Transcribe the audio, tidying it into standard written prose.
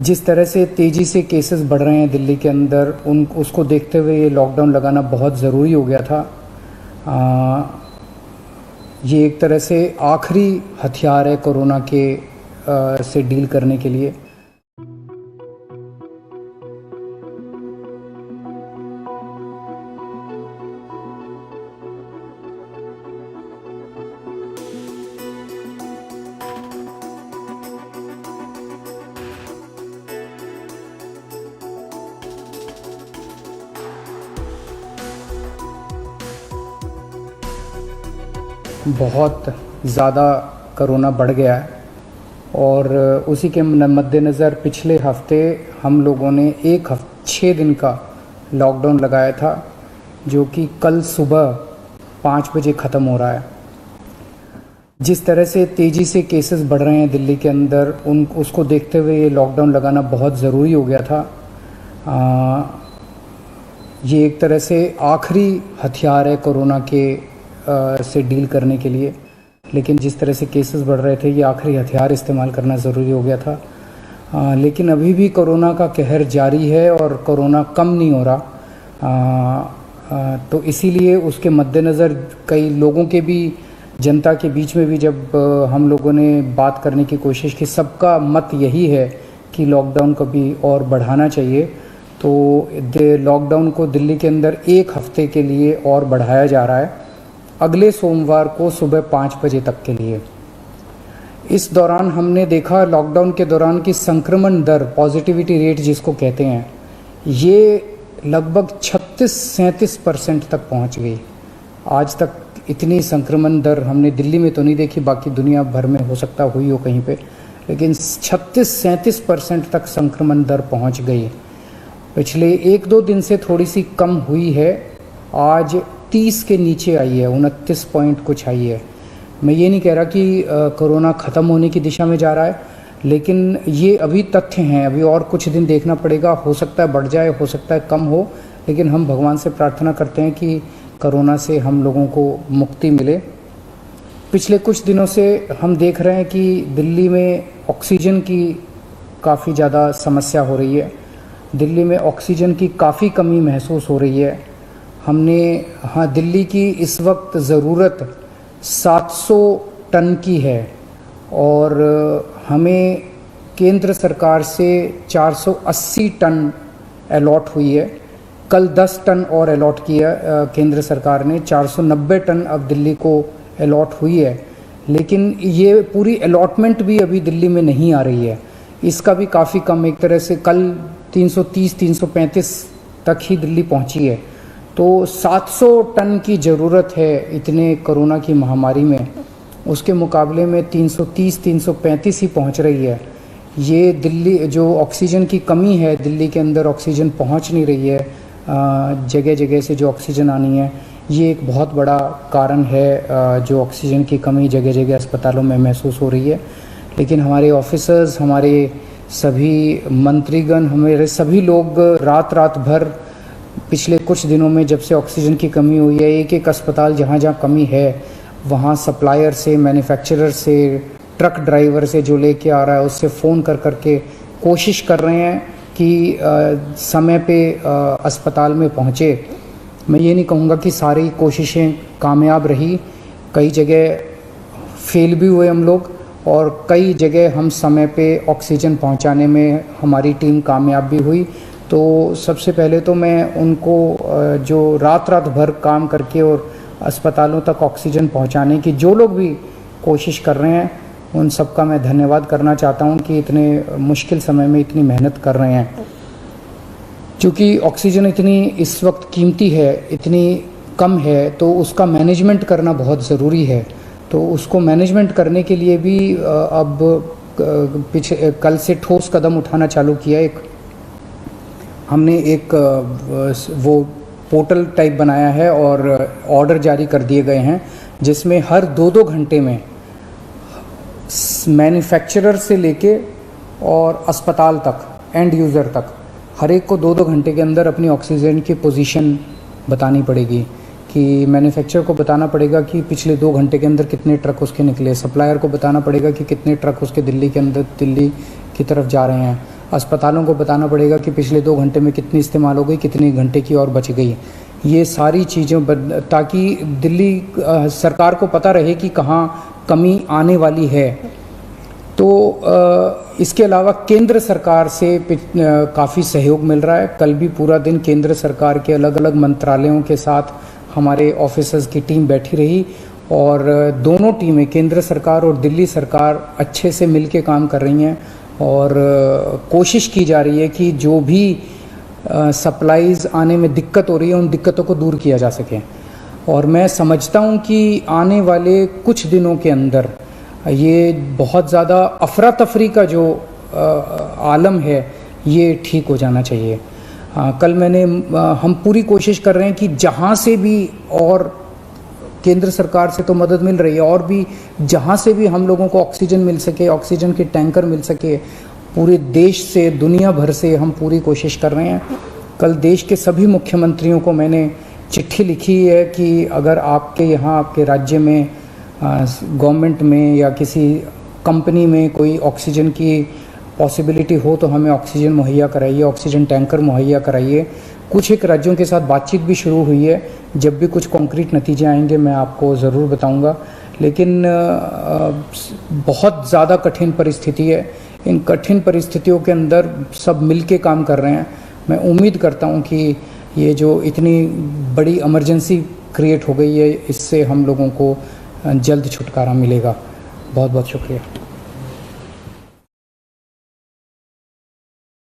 जिस तरह से तेज़ी से केसेस बढ़ रहे हैं दिल्ली के अंदर उसको देखते हुए ये लॉकडाउन लगाना बहुत ज़रूरी हो गया था। ये एक तरह से आखिरी हथियार है कोरोना के से डील करने के लिए। बहुत ज़्यादा कोरोना बढ़ गया है और उसी के मद्देनज़र पिछले हफ्ते हम लोगों ने 6 दिन का लॉकडाउन लगाया था, जो कि कल सुबह 5 बजे ख़त्म हो रहा है। जिस तरह से तेज़ी से केसेस बढ़ रहे हैं दिल्ली के अंदर उसको देखते हुए ये लॉकडाउन लगाना बहुत ज़रूरी हो गया था। ये एक तरह से आखिरी हथियार है कोरोना के से डील करने के लिए, लेकिन जिस तरह से केसेस बढ़ रहे थे ये आखिरी हथियार इस्तेमाल करना ज़रूरी हो गया था। लेकिन अभी भी कोरोना का कहर जारी है और कोरोना कम नहीं हो रहा। तो इसीलिए उसके मद्देनज़र कई लोगों के भी, जनता के बीच में भी जब हम लोगों ने बात करने की कोशिश की, सबका मत यही है कि लॉकडाउन को भी और बढ़ाना चाहिए। तो लॉकडाउन को दिल्ली के अंदर 1 हफ्ते के लिए और बढ़ाया जा रहा है, अगले सोमवार को सुबह 5 बजे तक के लिए। इस दौरान हमने देखा, लॉकडाउन के दौरान की संक्रमण दर, पॉजिटिविटी रेट जिसको कहते हैं, ये लगभग 36-37% तक पहुंच गई। आज तक इतनी संक्रमण दर हमने दिल्ली में तो नहीं देखी, बाकी दुनिया भर में हो सकता हुई हो कहीं पे, लेकिन 36-37% तक संक्रमण दर पहुंच गई। पिछले 1-2 दिन से थोड़ी सी कम हुई है, आज 30 के नीचे आई है, 29 पॉइंट कुछ आई है। मैं ये नहीं कह रहा कि कोरोना ख़त्म होने की दिशा में जा रहा है, लेकिन ये अभी तथ्य हैं, अभी और कुछ दिन देखना पड़ेगा। हो सकता है बढ़ जाए, हो सकता है कम हो, लेकिन हम भगवान से प्रार्थना करते हैं कि कोरोना से हम लोगों को मुक्ति मिले। पिछले कुछ दिनों से हम देख रहे हैं कि दिल्ली में ऑक्सीजन की काफ़ी ज़्यादा समस्या हो रही है, दिल्ली में ऑक्सीजन की काफ़ी कमी महसूस हो रही है। दिल्ली की इस वक्त ज़रूरत 700 टन की है और हमें केंद्र सरकार से 480 टन अलॉट हुई है। कल 10 टन और अलॉट किया केंद्र सरकार ने, 490 टन अब दिल्ली को अलॉट हुई है। लेकिन ये पूरी अलॉटमेंट भी अभी दिल्ली में नहीं आ रही है, इसका भी काफ़ी कम, एक तरह से कल 330-335 तक ही दिल्ली पहुंची है। तो 700 टन की ज़रूरत है इतने कोरोना की महामारी में, उसके मुकाबले में 330-335 ही पहुंच रही है। ये दिल्ली जो ऑक्सीजन की कमी है, दिल्ली के अंदर ऑक्सीजन पहुंच नहीं रही है, जगह जगह से जो ऑक्सीजन आनी है, ये एक बहुत बड़ा कारण है जो ऑक्सीजन की कमी जगह जगह अस्पतालों में महसूस हो रही है। लेकिन हमारे ऑफिसर्स, हमारे सभी मंत्रीगण, हमारे सभी लोग रात भर पिछले कुछ दिनों में, जब से ऑक्सीजन की कमी हुई है, एक अस्पताल जहाँ जहाँ कमी है वहाँ सप्लायर से, मैन्युफैक्चरर से, ट्रक ड्राइवर से जो लेके आ रहा है उससे फ़ोन कर के कोशिश कर रहे हैं कि समय पे अस्पताल में पहुँचे। मैं ये नहीं कहूँगा कि सारी कोशिशें कामयाब रही, कई जगह फेल भी हुए हम लोग और कई जगह हम समय पे ऑक्सीजन पहुँचाने में हमारी टीम कामयाब भी हुई। तो सबसे पहले तो मैं उनको जो रात भर काम करके और अस्पतालों तक ऑक्सीजन पहुंचाने की जो लोग भी कोशिश कर रहे हैं, उन सबका मैं धन्यवाद करना चाहता हूं कि इतने मुश्किल समय में इतनी मेहनत कर रहे हैं। क्योंकि ऑक्सीजन इतनी इस वक्त कीमती है, इतनी कम है, तो उसका मैनेजमेंट करना बहुत ज़रूरी है। तो उसको मैनेजमेंट करने के लिए भी अब कल से ठोस कदम उठाना चालू किया। हमने एक वो पोर्टल टाइप बनाया है और ऑर्डर जारी कर दिए गए हैं, जिसमें हर 2-2 घंटे में मैन्युफैक्चरर से लेके और अस्पताल तक, एंड यूज़र तक, हर एक को 2-2 घंटे के अंदर अपनी ऑक्सीजन की पोजीशन बतानी पड़ेगी। कि मैन्युफैक्चरर को बताना पड़ेगा कि पिछले 2 घंटे के अंदर कितने ट्रक उसके निकले, सप्लायर को बताना पड़ेगा कि कितने ट्रक उसके दिल्ली की तरफ जा रहे हैं, अस्पतालों को बताना पड़ेगा कि पिछले 2 घंटे में कितनी इस्तेमाल हो गई, कितने घंटे की और बच गई। ये सारी चीज़ें ताकि दिल्ली सरकार को पता रहे कि कहाँ कमी आने वाली है। तो इसके अलावा केंद्र सरकार से काफ़ी सहयोग मिल रहा है। कल भी पूरा दिन केंद्र सरकार के अलग अलग मंत्रालयों के साथ हमारे ऑफिसर्स की टीम बैठी रही और दोनों टीमें, केंद्र सरकार और दिल्ली सरकार, अच्छे से मिलके काम कर रही हैं और कोशिश की जा रही है कि जो भी सप्लाईज आने में दिक्कत हो रही है उन दिक्कतों को दूर किया जा सके। और मैं समझता हूं कि आने वाले कुछ दिनों के अंदर ये बहुत ज़्यादा अफरा तफरी का जो आलम है ये ठीक हो जाना चाहिए। कल हम पूरी कोशिश कर रहे हैं कि जहाँ से भी, और केंद्र सरकार से तो मदद मिल रही है, और भी जहाँ से भी हम लोगों को ऑक्सीजन मिल सके, ऑक्सीजन के टैंकर मिल सके, पूरे देश से, दुनिया भर से हम पूरी कोशिश कर रहे हैं। कल देश के सभी मुख्यमंत्रियों को मैंने चिट्ठी लिखी है कि अगर आपके यहाँ, आपके राज्य में, गवर्नमेंट में या किसी कंपनी में कोई ऑक्सीजन की पॉसिबिलिटी हो तो हमें ऑक्सीजन मुहैया कराइए, ऑक्सीजन टैंकर मुहैया कराइए। कुछ एक राज्यों के साथ बातचीत भी शुरू हुई है। जब भी कुछ कॉन्क्रीट नतीजे आएंगे मैं आपको ज़रूर बताऊंगा। लेकिन बहुत ज़्यादा कठिन परिस्थिति है। इन कठिन परिस्थितियों के अंदर सब मिलके काम कर रहे हैं। मैं उम्मीद करता हूं कि ये जो इतनी बड़ी इमरजेंसी क्रिएट हो गई है, इससे हम लोगों को जल्द छुटकारा मिलेगा। बहुत बहुत शुक्रिया।